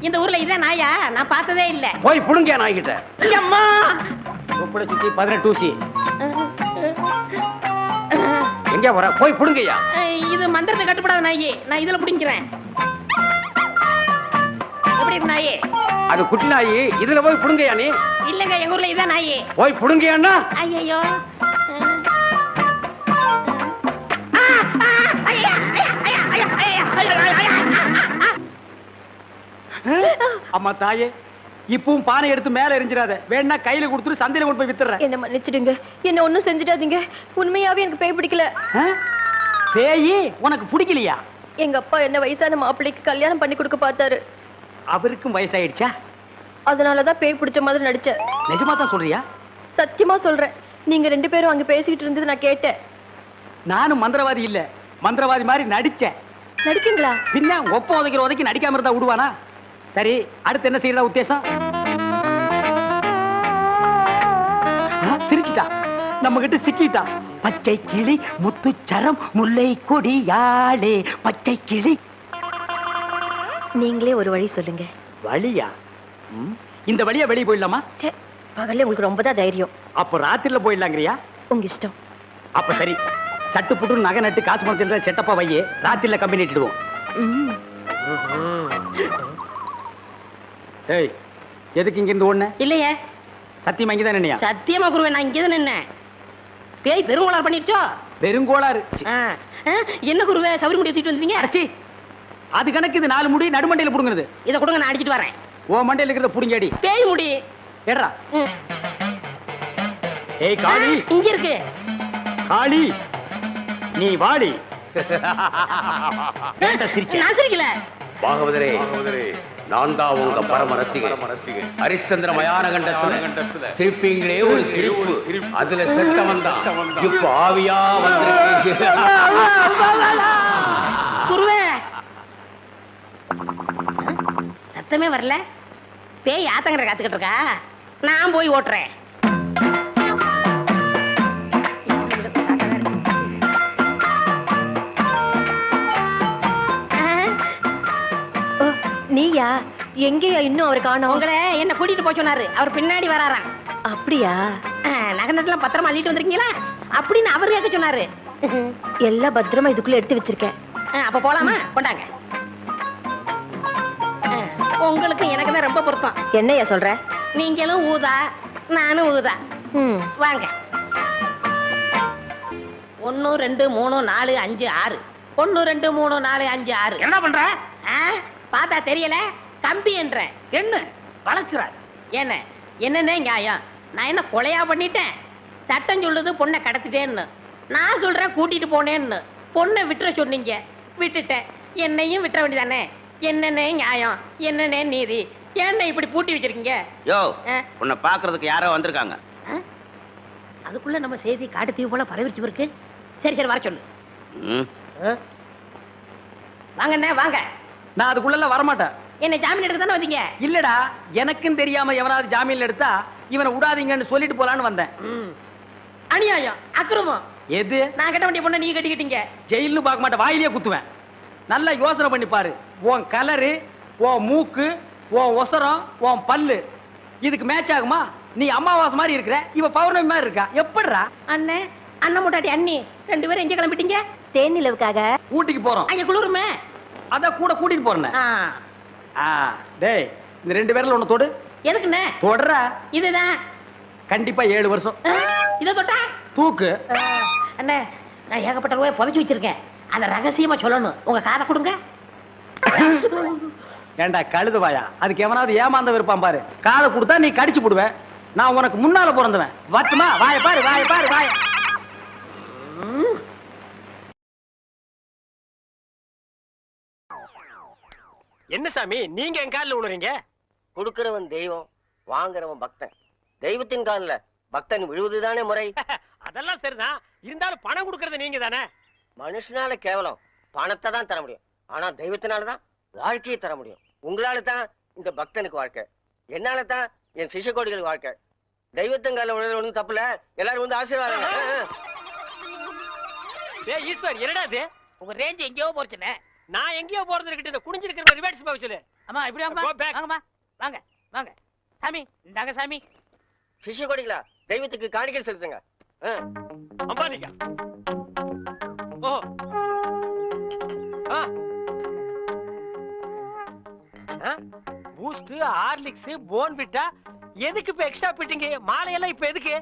இந்த ஊர்ல இதான் நாயா? நான் பார்த்ததே இல்ல. போய் புடுங்க நாய் கிட்ட. அம்மா உப்புட சுத்தி 18 ஊசி. எங்க வர? போய் புடுங்கய்யா. இது மந்திரத்தை கட்டுப்படாத நாயி. நான் இதுல புடிங்கிறேன். எப்படி இருக்கு நாயி? அது குட்டி நாயி. இதுல போய் புடுங்கய்யா நீ. இல்லங்க, எங்க ஊர்ல இதான் நாயி. போய் புடுங்கய்யாண்ணா. ஐயோ, அம்மா தாயே, இப்பவும் பானை எடுத்து மேல எரிஞ்சிடாத. வேணா கையில கொடுத்துட்டு சந்தையில கொண்டு போய் வித்துறேன். என்ன மன்னிச்சிடுங்க, என்ன ஒண்ணும் செஞ்சிடாதீங்க. உண்மையாவே எனக்கு பேய் பிடிக்கல. பேயி உனக்கு பிடிக்கலையா? எங்க அப்பா என்ன வயசான மாப்பிள்ளைக்கு கல்யாணம் பண்ணி கொடுக்க பார்த்தாரு. அவருக்கும் வயசாயிடுச்சா? அதனாலதான் பேய் பிடிச்ச மாதிரி நடிச்சேன். நிஜமா தான் சொல்றியா? சத்தியமா சொல்றேன். நீங்க 2 பேரும் அங்க பேசிக்கிட்டு இருந்தது நான் கேட்டேன். நானும் மந்திரவாதி இல்ல, மந்திரவாதி மாதிரி நடிச்சேன். நடிச்சீங்களா? பின்ன ஒப்ப உதைக்கிற உதைக்கு நடிக்காம இருந்தா விடுவானா? சரி, அடுத்து என்ன செய்யறதா உத்தேசம்? சிரிச்சிட்டா, நம்ம கிட்ட சிக்கிட்டா. பச்சை கிளி முத்துச்சரம் முல்லை கொடியாளே பச்சை கிளி. நீங்களே ஒரு வழி சொல்லுங்க. வழியா? இந்த வழியா வெளியே போயிடலாமா? பகல்ல உங்களுக்கு ரொம்ப தான் தைரியம். அப்போ ராத்திரில போயிடலாங்கிறியா? உங்க இஷ்டம். அப்ப சரி, சட்டு புட்டு நகை நட்டு காசு பணத்தில் செட்டப்பா வையே, ராத்திரில கம்பெனி இட்டுடுவோம். ஏய், எதுக்கு இங்க இருந்து ஓடுன? இல்லையே. சத்தியமா இங்கதான் நின்னையா? சத்தியமா குருவே, நான் இங்கதான் நின்னேன். பேய் பெருங்கோளாறு பண்ணிருச்சோ? பெருங்கோளாறு? என்ன குருவே, சவுரி முடி தூக்கிட்டு வந்தீங்க? அடச்சி, அது கணக்கு. இது 4 முடி நடுமண்டையில புடுங்குறது. இதை கொடுங்க, நான் அடிச்சிட்டு வரேன். ஓ மண்டையில இருக்கிறத புடுங்கடி. பேய் முடி ஏறா. ஏய் காளி, இங்க இருக்கு. காளி, நீ வாடி. நான் சிரிக்கல. பாகவதரே, நான் தான் உங்க பரம ரசிகன். ஹரிச்சந்திர மயான கண்டத்துல சிரிப்பீங்களே ஒரு சிரிப்பு, அதுல செத்தவன் தான் இப்ப ஆவியா வந்திருக்கு. குருவே, சத்தமே வரல. பேய் ஆத்தங்கரை காத்துக்கிட்டு இருக்கா. நான் போய் ஓட்டுறேன். நீயா? எங்கேயா இன்னும் அவரை காணோம்? உங்களை என்ன கூட்டிட்டு போய் சொன்னாரு. அவர் பின்னாடி வராராம். அப்படியா? நகை நட்டுலாம் பத்திரமா அள்ளிட்டு வந்திருக்கீங்களா அப்படின்னு அவர் கேட்க சொன்னாரு. எல்லாம் பத்திரமா இதுக்குள்ள எடுத்து வச்சிருக்கேன். அப்ப போலாமா? கொண்டாங்க. உங்களுக்கு எனக்கு தான் ரொம்ப பொருத்தம். என்னையா சொல்ற? நீங்களும் ஊதா, நானும் ஊதா. வாங்க. 1 2 3 4 5 6. 1 2 3 4 5 6. என்ன பண்ற? பார்த்தா தெரியல. கம்பி என்ற என்ன வளைச்சுறாரு. என்ன என்னன்னே நியாயம்? நான் என்ன கொலையா பண்ணிட்டேன்? சட்டம் சொல்லுது பொண்ணை கடத்திட்டேன்னு. நான் சொல்றேன் கூட்டிட்டு போனேன்னு. பொண்ணை விட்டுற சொன்னீங்க, விட்டுட்டேன். என்னையும் விட்டுற வேண்டியதானே? என்னன்னே நியாயம்? என்னன்னே நீதி? என்ன இப்படி பூட்டி வச்சிருக்கீங்க? யோ, உன்னை பாக்குறதுக்கு யாரோ வந்திருக்காங்க. அதுக்குள்ள நம்ம செய்தி காட்டு தீவு போல பரவிச்சு இருக்கு. சரி சரி, வர சொல்லு. வாங்கண்ணே வாங்க. நான் அதுக்குள்ள வரமாட்டேன். என்ன ஜாமீன் எடுக்க தானே வந்தீங்க? இல்லடா, எனக்கும் தெரியாம எவனாவது ஜாமீன்ல எடுத்தா இவனை விடாதீங்கன்னு சொல்லிட்டு போலான்னு வந்தேன். அநியாயம், அக்கிரமம். எது? நான் கட்ட வேண்டிய பொண்ணை நீங்க கட்டிக்கிட்டீங்க. ஜெயில்னு பார்க்க மாட்டேன், வாயிலேயே குத்துவேன். நல்லா யோசனை பண்ணி பாரு. உன் கலரு, உன் மூக்கு, உன் ஒசரம், உன் பல்லு இதுக்கு மேட்ச் ஆகுமா? நீ அமாவாசை மாதிரி இருக்கிற, இவ பௌர்ணமி மாதிரி இருக்கா. எப்படிரா? அண்ணே, அண்ணன் முட்டாட்டி அண்ணி 2 பேரும் எங்க கிளம்பிட்டீங்க? தேனிலவுக்காக. ஊட்டிக்கு போறோம். அங்க குளிருமே, அதான் கூட கூட்டிட்டு போறேன். டேய், இந்த 2 பேர்ல ஒண்ணு தொடு. எதுக்குண்ணே? தொடர. இதுதான் கண்டிப்பா 7 வருஷம். இத தொட்டா தூக்கு. அண்ணே, நான் ஏகப்பட்ட ரூபாய் புதைச்சு வச்சிருக்கேன். அத ரகசியமா சொல்லணும். உங்க காதை கொடுங்க. ஏண்டா கழுதுவாயா, அதுக்கு எவனாவது ஏமாந்த விருப்பான் பாரு. காதை கொடுத்தா நீ கடிச்சு போடுவேன். நான் உனக்கு முன்னால பிறந்தவன். வட்டுமா? வாய பாரு, வாய பாரு, வாய. என்ன சாமி நீங்க என் காலில் விழுறீங்க? கொடுக்கிறவன் தெய்வம், வாங்குறவன் பக்தன். தெய்வத்தின் காலில் பக்தன் விழுவதுதானே முறை. அதெல்லாம் சரிதான், இருந்தாலும் பணம் கொடுக்கறது நீங்க தானே. மனுஷனால கேவலம் பணத்தை தான் தர முடியும், ஆனா தெய்வத்தினாலதான் வாழ்க்கையை தர முடியும். உங்களால தான் இந்த பக்தனுக்கு வாழ்க்கை, என்னால தான் என் சிஷ்யகோடிகளுக்கு வாழ்க்கை. தெய்வத்தங்கால ஒன்றும் தப்புல, எல்லாரும் வந்து ஆசீர்வாதம். ஏய் ஈஸ்வர், என்னடா இது? உங்க ரேஞ்ச் எங்கேயோ போச்சுனே. நான் எங்கேயோ போறது இருக்கட்டும், இந்த குனிஞ்சிருக்கிற ரிவர்ஸ் போக சொல்லு. அம்மா இப்படி வாங்கம்மா, வாங்க வாங்க. சாமி இந்தாங்க சாமி. சிஷ்யகோடிகளா, தெய்வத்துக்கு காணிக்கை செலுத்துங்க. அம்பாலிகா. ஓ பூஸ்ட், ஹார்லிக்ஸ், போன்விட்டா எதுக்கு இப்ப எக்ஸ்ட்ரா பிட்டிங்க? மாலையெல்லாம் இப்ப எதுக்கு?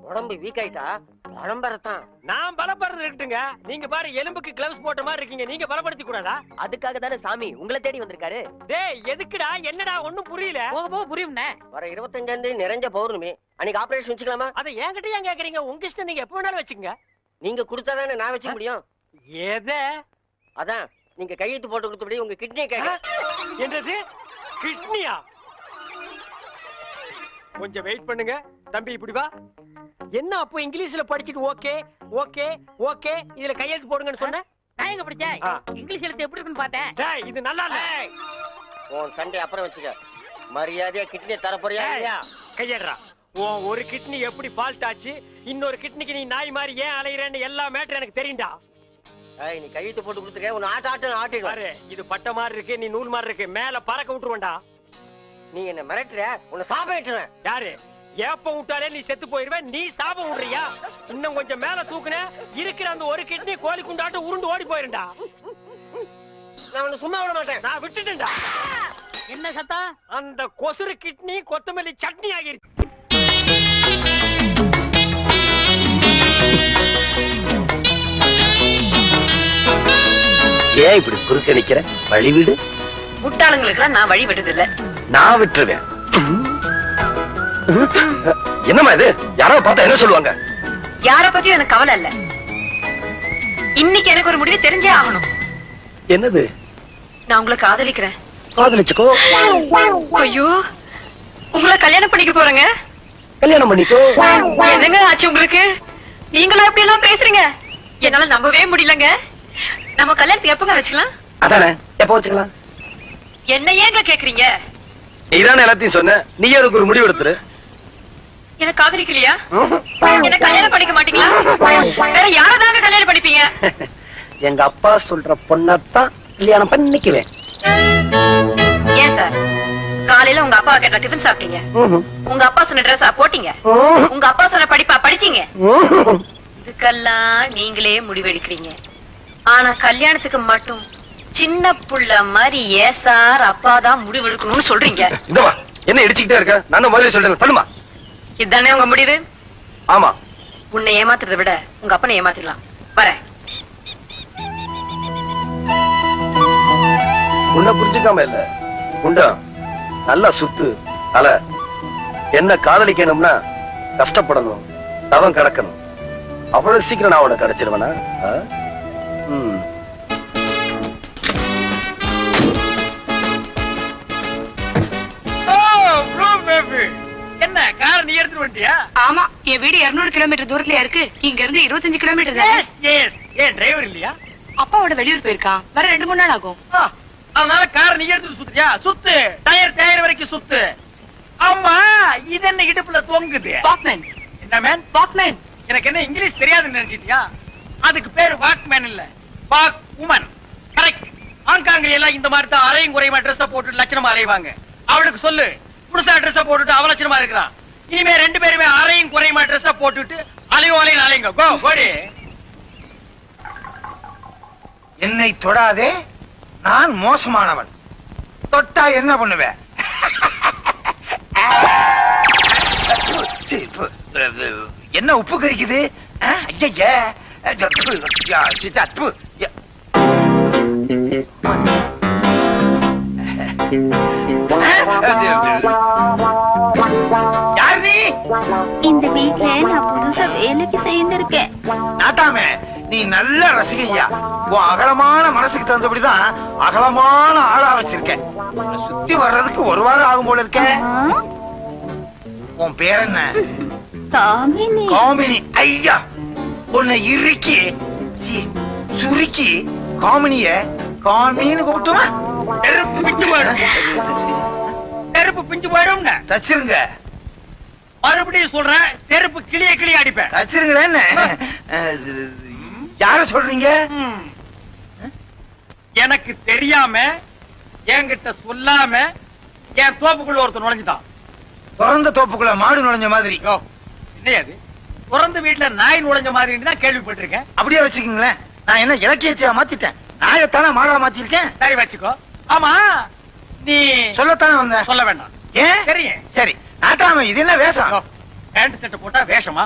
உடம்பு வீக் ஆயிட்டா பலம் பெறத்தான். நான் பலப்படுறது இருக்கட்டுங்க, நீங்க பாரு எலும்புக்கு கிளவுஸ் போட்ட மாதிரி இருக்கீங்க, நீங்க பலப்படுத்தி கூடாதா? அதுக்காக தானே சாமி உங்களை தேடி வந்திருக்காரு. டேய் எதுக்குடா, என்னடா ஒண்ணும் புரியல. போக புரியும்ண்ணே. வர 25ஆம் தேதி நிறைஞ்ச பௌர்ணமி, அன்னைக்கு ஆபரேஷன் வச்சுக்கலாமா? அதை என்கிட்ட ஏன் கேக்குறீங்க? உங்க இஷ்டம், நீங்க எப்ப வேணாலும் வச்சுக்கங்க. நீங்க கொடுத்தாதானே நான் வச்சுக்க முடியும். எதை? அதான் நீங்க கையெழுத்து போட்டு கொடுத்தபடி உங்க கிட்னியை கேட்க. என்னது கிட்னியா? கொஞ்சம் வெயிட் பண்ணுங்க தம்பி, இப்படி வா. என்ன அப்போ இங்கிலீஷ்ல படிச்சிட்டு ஓகே ஓகே ஓகே இதுல கையெழுத்து போடுங்கன்னு சொன்ன? நான் எங்க படிச்சேன்? இங்கிலீஷ் எழுத்து எப்படி இருக்குன்னு பார்த்தேன். டேய் இது நல்லா இல்ல. உன் சண்டே அப்புறம் வச்சுக்க, மரியாதையா கிட்னியை தர போறியா இல்லையா? கையேடுறா. உன் ஒரு கிட்னி எப்படி ஃபால்ட் ஆச்சு, இன்னொரு கிட்னிக்கு நீ நாய் மாதிரி ஏன் அலையிறேன்னு எல்லா மேட்டர் எனக்கு தெரியும்டா. நீ கையெழுத்து போட்டு கொடுத்துருக்க, உன்னை ஆட்டு பாரு, இது பட்ட மாதிரி இருக்கு, நீ நூல் மாதிரி இருக்கு, மேல பறக்க விட்டுருவேன்டா. நீ என்ன மிரட்டுற, உன்னை சாபம் விட்டுருவேன். யாரு? ஏப்ப விட்டாலே நீ செத்து போயிருவேன், நீ சாபம் விடுறியா? இன்னும் கொஞ்சம் மேல தூக்குன, இருக்கிற அந்த ஒரு கிட்னி கோழி குண்டாட்டு உருண்டு ஓடி போயிருண்டா. நான் உன்னை சும்மா விட மாட்டேன். நான் விட்டுட்டேன்டா. என்ன சத்தம்? அந்த கொசுறு கிட்னி கொத்தமல்லி சட்னி ஆகிருச்சு. ஏன் இப்படி குறுக்க நிக்கிற? வழி விடு. முட்டாளுங்களுக்கு நான் வழி விடுறது இல்ல. நான் விட்டுருவேன். என்னம்மா இது? யாரோ பார்த்தா என்ன சொல்லுவாங்க? யார பத்தியும் எனக்கு கவலை இல்ல. இன்னைக்கு எனக்கு ஒரு முடிவு தெரிஞ்சே ஆகணும். என்னது? நான் உங்களை காதலிக்கிறேன். காதலிச்சுக்கோ. ஐயோ, உங்களை கல்யாணம் பண்ணிக்க போறேங்க. கல்யாணம் பண்ணிக்கோ. என்னங்க ஆச்சு உங்களுக்கு? நீங்களும் எப்படி எல்லாம் பேசுறீங்க? என்னால நம்பவே முடியலங்க. நம்ம கல்யாணத்துக்கு எப்பங்க வச்சுக்கலாம்? அதானே, எப்ப வச்சுக்கலாம்? என்ன ஏங்க கேக்குறீங்க? நீதானே எல்லாத்தையும் சொன்ன, நீ அதுக்கு ஒரு முடிவு எடுத்துரு. என்ன காதலிக்கலையா? என்ன கல்யாணம் பண்ணிக்க மாட்டீங்களா? வேற யாரதாங்க கல்யாணம் பண்ணிப்பீங்க? எங்க அப்பா சொல்ற பொண்ணத்தான் கல்யாணம் பண்ணிக்குவேன். ஏன் சார், காலையில உங்க அப்பா கேட்ட டிஃபன் சாப்பிட்டீங்க, உங்க அப்பா சொன்ன ட்ரெஸ்ஸா போட்டீங்க, உங்க அப்பா சொன்ன படிப்பா படிச்சீங்க. இதுக்கெல்லாம் நீங்களே முடிவெடுக்கிறீங்க. ஆனா கல்யாணத்துக்கு மட்டும் சின்ன புள்ள மாதிரி ஏசார் அப்பாதான் முடிவெடுக்கணும்னு சொல்றீங்க. இந்தமா என்ன இடிச்சுக்கிட்டே இருக்க? நான் முதல்ல சொல்றேன், பண்ணுமா. இதுதானே உங்க முடிவு? ஆமா. உன்னை ஏமாத்துறதை விட உங்க அப்பனை ஏமாத்திடலாம். வரேன். உன்னை புரிஞ்சுக்காம இல்ல உண்டா, நல்லா சுத்து அல. என்ன காதலிக்கணும்னா கஷ்டப்படணும், தவம் கிடக்கணும். அவ்வளவு சீக்கிரம் நான் உனக்கு கிடைச்சிருவேனா? என்ன கார் நீ எடுத்துட்டு வந்துட்டியா? ஆமா, என் வீடு 200 கிலோமீட்டர் தூரத்துல இருக்கு. இங்க இருந்து 25 கிலோமீட்டர் தான். ஏன் டிரைவர் இல்லையா? அப்பாவோட வெளியூர் போயிருக்கான், வர 2-3 நாள் ஆகும். அதனால கார் நீ எடுத்துட்டு சுத்தியா? சுத்து, டயர் வரைக்கும் சுத்து. ஆமா, இது என்ன இடுப்புல தொங்குது? வாக்மேன். என்ன மேன்? வாக்மேன். எனக்கு என்ன இங்கிலீஷ் தெரியாதுன்னு நினைச்சிட்டியா? அதுக்கு பேரு வாக்மேன் இல்ல, வாக் உமன். கரெக்ட். ஆங்காங்கில எல்லாம் இந்த மாதிரி தான் அரையும் குறையுமா ட்ரெஸ் போட்டுட்டு லட்சணமா அரைவாங்க. அவளுக்கு சொல்லு, புதுசா ட்ரெஸ் போட்டுட்டு அவ லட்சணமா இருக்கிறான். இனிமே 2 பேருமே அரையும் குறையுமா ட்ரெஸ் போட்டுட்டு அலையும் அலைங்க. கோ கோடி. என்னை தொடாதே, நான் மோசமானவன். தொட்டா என்ன பண்ணுவேன்? என்ன உப்பு கறிக்குது? இந்த வீட்ல நான் புதுசா வேலைக்கு சேர்ந்திருக்கேன். நாட்டாமே, நீ நல்ல ரசிகையா. உன் அகலமான மனசுக்கு தகுந்தபடிதான் அகலமான ஆளா வச்சிருக்க. சுத்தி வர்றதுக்கு 1 வாரம் ஆகும் போல இருக்க. உன் பேர் என்ன? காமினி. காமினி. ஐயா, உன்னை இறுக்கி சுருக்கி காமினிய காமின்னு கூப்பிட்டுமா? நெருப்பு பிஞ்சு போயிடும். நெருப்பு பிஞ்சு போயிடும். தச்சிருங்க. மறுபடியும் சொல்றேன், நெருப்பு கிளிய கிளிய அடிப்பேன். தச்சிருங்களேன்னு யார சொல்றீங்க? எனக்கு தெரியாம என்கிட்ட சொல்லாம என் தோப்புக்குள்ள ஒருத்தர் நுழைஞ்சுட்டான். திறந்த தோப்புக்குள்ள மாடு நுழைஞ்ச மாதிரி. என்னையாது திறந்த வீட்டுல நாய் நுழைஞ்ச மாதிரி தான் கேள்விப்பட்டிருக்கேன். அப்படியே வச்சுக்கீங்களேன். நான் என்ன இலக்கியத்தையா மாத்திட்டேன்? நாயத்தானே மாடா மாத்திருக்கேன். சரி வச்சுக்கோ. ஆமா நீ சொல்லத்தானே வந்த. சொல்ல வேண்டாம். ஏன்? தெரியும். சரி நாட்டாம இது என்ன வேஷம்? பேண்ட் செட் போட்டா வேஷமா?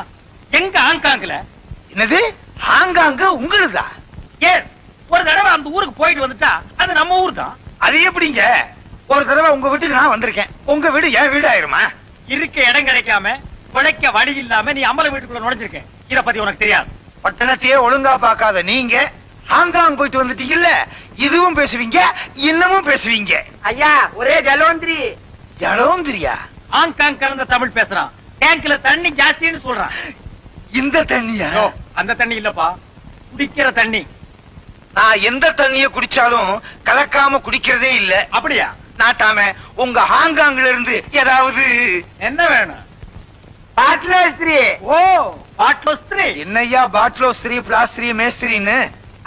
எங்க ஹாங்காங்ல? என்னது ஹாங்காங்க உங்களுதா? ஏன் ஒரு தடவை அந்த ஊருக்கு போயிட்டு வந்துட்டா அது நம்ம ஊர் தான். அது எப்படிங்க? ஒரு தடவை உங்க வீட்டுக்கு நான் வந்திருக்கேன். உங்க வீடு என் வீடு ஆயிருமா? இருக்க இடம் கிடைக்காம உழைக்க வழி இல்லாம நீ அம்பல வீட்டுக்குள்ள நுழைஞ்சிருக்க. இத பத்தி உனக்கு தெரியாது. பட்டணத்தையே ஒழுங்கா பார்க்காத நீங்க ஹாங்காங் போயிட்டு வந்துட்டீங்கல்ல, இதுவும் பேசுவீங்க இன்னமும் பேசுவீங்க. ஐயா ஒரே ஜலவந்திரி. ஜலவந்திரியா? ஹாங்காங் கலந்த தமிழ் பேசுறான். டேங்க்ல தண்ணி ஜாஸ்தின்னு சொல்றான். இந்த தண்ணியா? அந்த தண்ணி இல்லப்பா, குடிக்கிற தண்ணி. நான் எந்த தண்ணிய குடிச்சாலும் கலக்காம குடிக்கிறதே இல்ல. அப்படியா? நாட்டாம உங்க ஹாங்காங்ல இருந்து ஏதாவது என்ன வேணும்? பாட்லோஸ்திரி. ஓ பாட்லோஸ்திரி. என்னையா பாட்லோஸ்திரி பிளாஸ்திரி மேஸ்திரின்னு?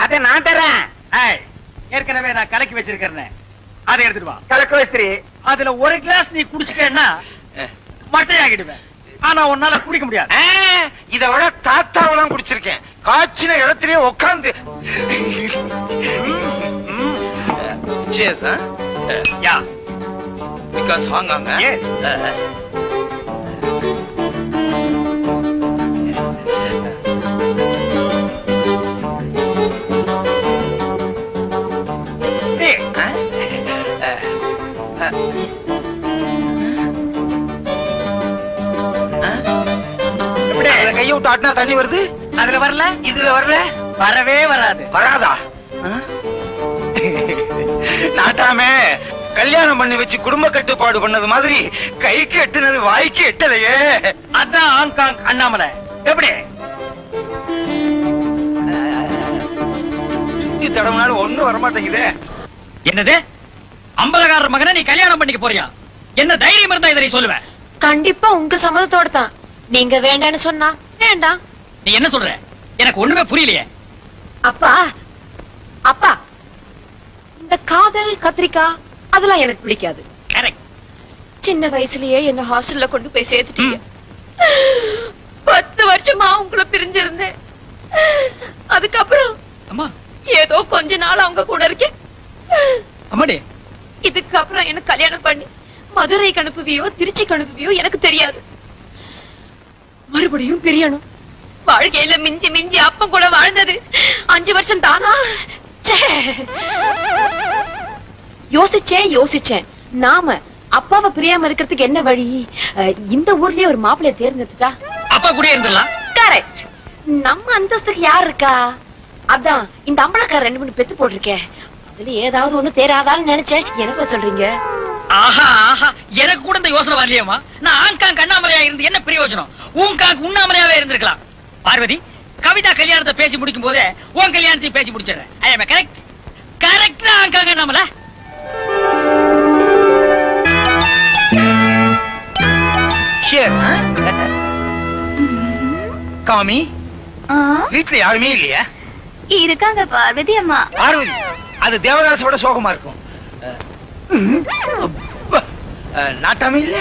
அத நான் தரேன். ஏற்கனவே நான் கலக்கி வச்சிருக்கிறேன், அதை எடுத்துட்டு வா. கலக்கோஸ்திரி. அதுல ஒரு கிளாஸ் நீ குடிச்சிட்டேன்னா மட்டையாகிடுவேன். ஆனா உன்னால குடிக்க முடியாது. இத விட தாத்தாவெல்லாம் குடிச்சிருக்கேன். காய்ச்சின இடத்திலே உட்கார்ந்து. Cheers, huh? Yeah. Because Hong Kong, huh? Yes. கைய விட்டு ஆட்டினா தண்ணி வருது. அதுல வரல, இதுல வரல, வரவே வராது. வராதா? நாட்டாமே கல்யாணம் பண்ணி வச்சு குடும்ப கட்டுப்பாடு பண்ணது மாதிரி கைக்கு எட்டுனது வாய்க்கு எட்டலையே. அதான் ஹாங்காங் அண்ணாமலை. எப்படி சுத்தி தடவுனாலும் ஒண்ணும் வரமாட்டேங்குது. என்னது அம்பலகாரர் மகனை நீ கல்யாணம் பண்ணிக்க போறியா? என்ன தைரியம் இருந்தா இதை சொல்லுவ? கண்டிப்பா உங்க சம்மதத்தோட தான். நீங்க வேண்டான்னு சொன்னா வேண்டாம். நீ என்ன சொல்ற? எனக்கு ஒண்ணுமே புரியலையே. அப்பா அப்பா, இந்த காதல் கத்திரிக்காய் அதெல்லாம் எனக்கு பிடிக்காது. சின்ன வயசுலயே என்ன ஹாஸ்டல்ல கொண்டு போய் சேர்த்துட்டீங்க. 10 வருஷமா உங்களை பிரிஞ்சிருந்தேன். அதுக்கப்புறம் ஏதோ கொஞ்ச நாள் அவங்க கூட இருக்கேன். இதுக்கப்புறம் என்ன கல்யாணம் பண்ணி மதுரைக்கு அனுப்புவியோ திருச்சிக்கு அனுப்புவியோ எனக்கு தெரியாது. மறுபடியும் பிரியணும். வாழ்க்கையில மிஞ்சி மிஞ்சி அப்பம் கூட வாழ்ந்தது 5 வருஷம் தானா? யோசிச்சேன். நாம அப்பாவை பிரியாம இருக்கிறதுக்கு என்ன வழி? இந்த ஊர்லயே ஒரு மாப்பிள்ளைய தேர்ந்தெடுத்துட்டா அப்பா கூட இருந்துடலாம். கரெக்ட். நம்ம அந்தஸ்துக்கு யார் இருக்கா? அதான் இந்த அம்பலக்கார 2-3 பெத்து போட்டிருக்கேன். அதுல ஏதாவது ஒண்ணு தேராதான்னு நினைச்சேன். என்ன சொல்றீங்க? ஆஹா ஆஹா, எனக்கு கூட இந்த யோசனை வரலையேமா. நான் ஆங்காங் அண்ணாமலையா இருந்து என்ன பிரயோஜனம்? ஊங்காங் உண்ணாமலையாவே இருந்திருக்கலாம். பார்வதி, கவிதா கல்யாணத்தை பேசி முடிக்கும் போதே உன் கல்யாணத்தையும் பேசி முடிச்சிடுறேன். ஐ அம் கரெக்ட்? கரெக்டா ஆங்காங் அண்ணாமலை? காமி, வீட்டுல யாருமே இல்லையா? இருக்காங்க பார்வதி அம்மா. பார்வதி, அது தேவதாசோட சோகமா இருக்கும். நாட்டாமே இல்ல,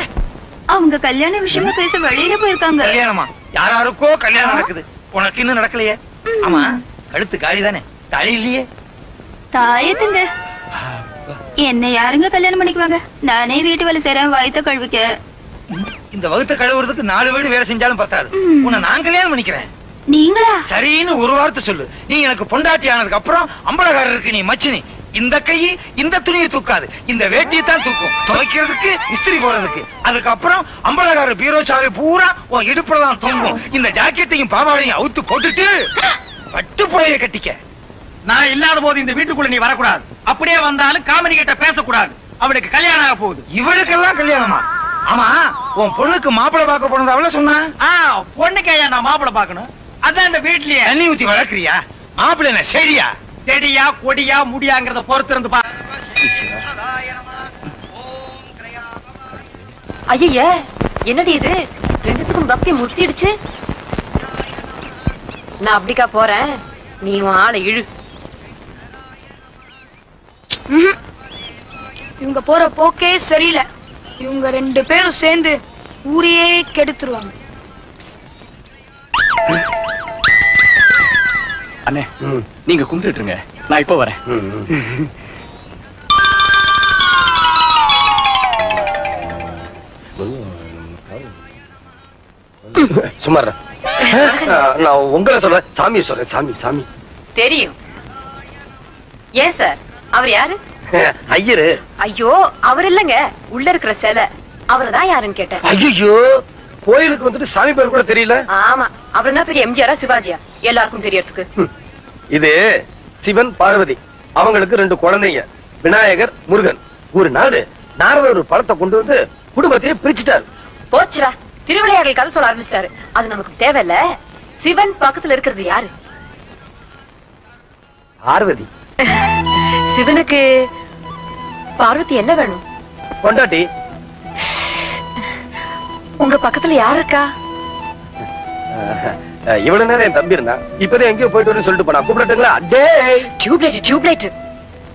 அவங்க கல்யாண விஷயமா பேச வெளியில போயிருக்காங்க. கல்யாணமா? யாராருக்கோ கல்யாணம் நடக்குது, உனக்கு இன்னும் நடக்கலையே. ஆமா, கழுத்து காலி தானே, தாலி இல்லையே? தாயத்துங்க. என்ன யாருங்க கல்யாணம் பண்ணிக்குவாங்க? நானே வீட்டு வேலை செய்றேன், வயித்த கழுவிக்க. இந்த வகுத்த கழுவுறதுக்கு 4 வீடு வேலை செஞ்சாலும் பத்தாது. உன்னை நான் கல்யாணம் பண்ணிக்கிறேன். நீங்களா? சரின்னு ஒரு வார்த்தை சொல்லு. நீ எனக்கு பொண்டாட்டி ஆனதுக்கு அப்புறம் அம்பலகாரருக்கு நீ மச்சினி. இந்த கை இந்த துணியை தூக்காது, இந்த வேட்டியை தான் தூக்கும். துவைக்கிறதுக்கு, இஸ்திரி போறதுக்கு. அதுக்கப்புறம் அம்பலகாரர் பீரோ சாவி பூரா உன் இடுப்புல தான் தூங்கும். இந்த ஜாக்கெட்டையும் பாவாடையும் அவுத்து போட்டுட்டு பட்டு புடவையை கட்டிக்க. நான் இல்லாத போது இந்த வீட்டுக்குள்ள நீ வரக்கூடாது. அப்படியே வந்தாலும் காமெடி கிட்ட பேசக்கூடாது. அவளுக்கு கல்யாணம் ஆக போகுது. இவளுக்கெல்லாம் கல்யாணமா? ஆமா, உன் பொண்ணுக்கு மாப்பிள்ளை பார்க்க போனது அவள சொன்னா? பொண்ணுக்கு நான் மாப்பிள்ளை பார்க்கணும். அதான் இந்த வீட்லயே தண்ணி ஊத்தி வளர்க்கறியா? மாப்பிள்ளை என்ன செடியா? செடியா கொடியா முடியாங்கிறத பொறுத்து இருந்து பா. ஐய என்னடி இது ரெண்டுத்துக்கும் பக்தி முத்திடுச்சு. நான் அப்படிக்கா போறேன், நீ உன் ஆளை இழு. இவங்க போற போக்கே சரியில்லை. இவங்க 2 பேரும் சேர்ந்து ஊரையே கெடுத்துருவாங்க. அண்ணே நீங்க கும்பிட்டுருங்க, நான் இப்ப வரேன். சுமார் நான் உங்களை சொல்றேன், சாமி சொல்றேன். சாமி சாமி தெரியும். ஏன் சார், அவர் யாரு? ஐயரு. ஐயோ அவர் இல்லங்க, உள்ள இருக்கிற சிலை. அவர்தான் யாருன்னு கேட்டேன். ஐயோ கோயிலுக்கு வந்துட்டு சாமி பேர் கூட தெரியல. ஆமா, அவர் என்ன பெரிய எம்ஜிஆரா சிவாஜியா எல்லாருக்கும் தெரியறதுக்கு? இது சிவன் பார்வதி, அவங்களுக்கு 2 குழந்தைங்க, விநாயகர் முருகன். ஒரு நாள் நாரதர் ஒரு பழத்தை கொண்டு வந்து குடும்பத்தையே பிரிச்சுட்டாரு. போச்சுடா, திருவிளையாடல் கதை சொல்ல ஆரம்பிச்சிட்டாரு. அது நமக்கு தேவையில்ல. சிவன் பக்கத்துல இருக்கிறது யாரு? பார்வதி. சிவனுக்கு பார்வதி என்ன வேணும்? பொண்டாட்டி. உங்க பக்கத்துல யாரு இருக்கா? இவ்வளவு நேரம் என் தம்பி இருந்தா, இப்பதான் எங்கேயோ போயிட்டு வந்து சொல்லிட்டு போனா. கூப்பிடட்டுங்களா?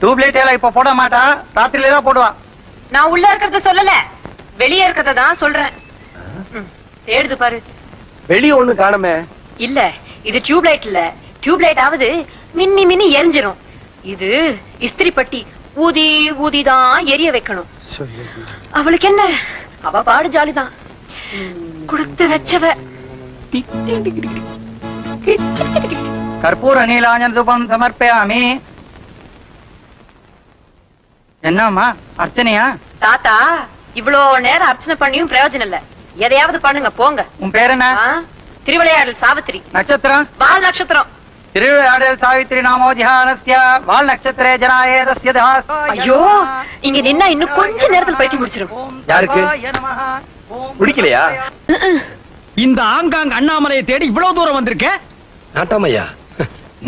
டியூப்லைட் எல்லாம் இப்ப போட மாட்டா, ராத்திரில தான் போடுவா. நான் உள்ள இருக்கிறத சொல்லல, வெளியே இருக்கிறத தான் சொல்றேன். தேடுது பாரு. வெளியே ஒண்ணு காணுமே. இல்ல, இது டியூப்லைட் இல்ல. டியூப்லைட் ஆவது மின்னி மின்னி எரிஞ்சிரும். இது இஸ்திரி பட்டி, ஊதி ஊதிதான் எரிய வைக்கணும். அவளுக்கு என்ன, அவ பாடு ஜாலிதான். கொடுத்து வச்சவ. கற்பூர நீலாஞ்சன தூபம் சமர்ப்பயாமி. என்னம்மா அர்ச்சனையா? தாத்தா, இவ்வளோ நேரம் அர்ச்சனை பண்ணியும் பிரயோஜனம் இல்ல. எதையாவது பண்ணுங்க போங்க. உன் பேர் என்ன? திருவிளையாடல் சாவித்திரி. நட்சத்திரம்? வால் நட்சத்திரம். திருவிளையாடல் சாவித்திரி நாமோ தியானஸ்ய வால் நட்சத்திரே ஜனாயேதஸ்ய தாஸ். ஐயோ, இங்க நின்னா இன்னும் கொஞ்ச நேரத்துல பைத்தி முடிச்சிரும். யாருக்கு பிடிக்கலையா? இந்த ஆங்காங் அண்ணாமலையை தேடி இவ்வளவு தூரம் வந்திருக்க? நாட்டாமையா,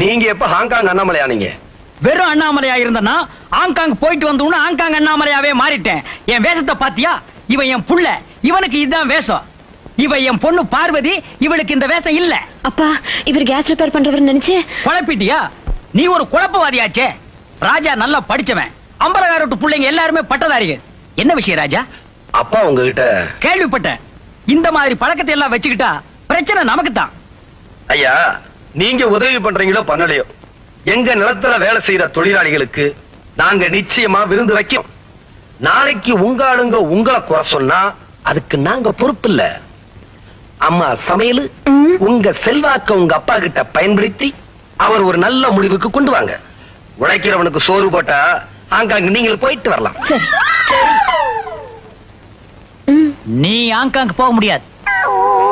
நீங்க எப்ப ஹாங்காங் அண்ணாமலையா? நீங்க வெறும் அண்ணாமலையா இருந்தனா ஆங்காங் போயிட்டு வந்தோம்னா ஆங்காங் அண்ணாமலையாவே மாறிட்டேன். என் வேஷத்தை பாத்தியா? இவன் என் புள்ள, இவனுக்கு இதுதான் வேஷம். இவ என் பொண்ணு பார்வதி, இவளுக்கு இந்த வேஷம் இல்ல. அப்பா, இவர் கேஸ் ரிப்பேர் பண்றவர் நினைச்சு குழப்பிட்டியா? நீ ஒரு குழப்பவாதியாச்சே. ராஜா நல்லா படிச்சவன், அம்பலகாரட்டு பிள்ளைங்க எல்லாருமே பட்டதாரிகள். என்ன விஷயம் ராஜா? அப்பா உங்ககிட்ட கேள்விப்பட்டேன். இந்த மாதிரி பழக்கத்தை எல்லாம் வச்சுக்கிட்டா பிரச்சனை நமக்கு தான். ஐயா, நீங்க உதவி பண்றீங்களோ பண்ணலையோ, எங்க நிலத்துல வேலை செய்யற தொழிலாளிகளுக்கு நாங்க நிச்சயமா விருந்து வைக்கும். நாளைக்கு உங்க ஆளுங்க உங்களை குறை சொன்னா அதுக்கு நாங்க பொறுப்பு இல்ல. அம்மா சமையல் உங்க செல்வாக்க உங்க அப்பா கிட்ட பயன்படுத்தி அவர் ஒரு நல்ல முடிவுக்கு கொண்டு வாங்க. உழைக்கிறவனுக்கு சோறு போட்டா ஆங்காங்க நீங்க போயிட்டு வரலாம். நீ ஆங்காங் போக முடியாது.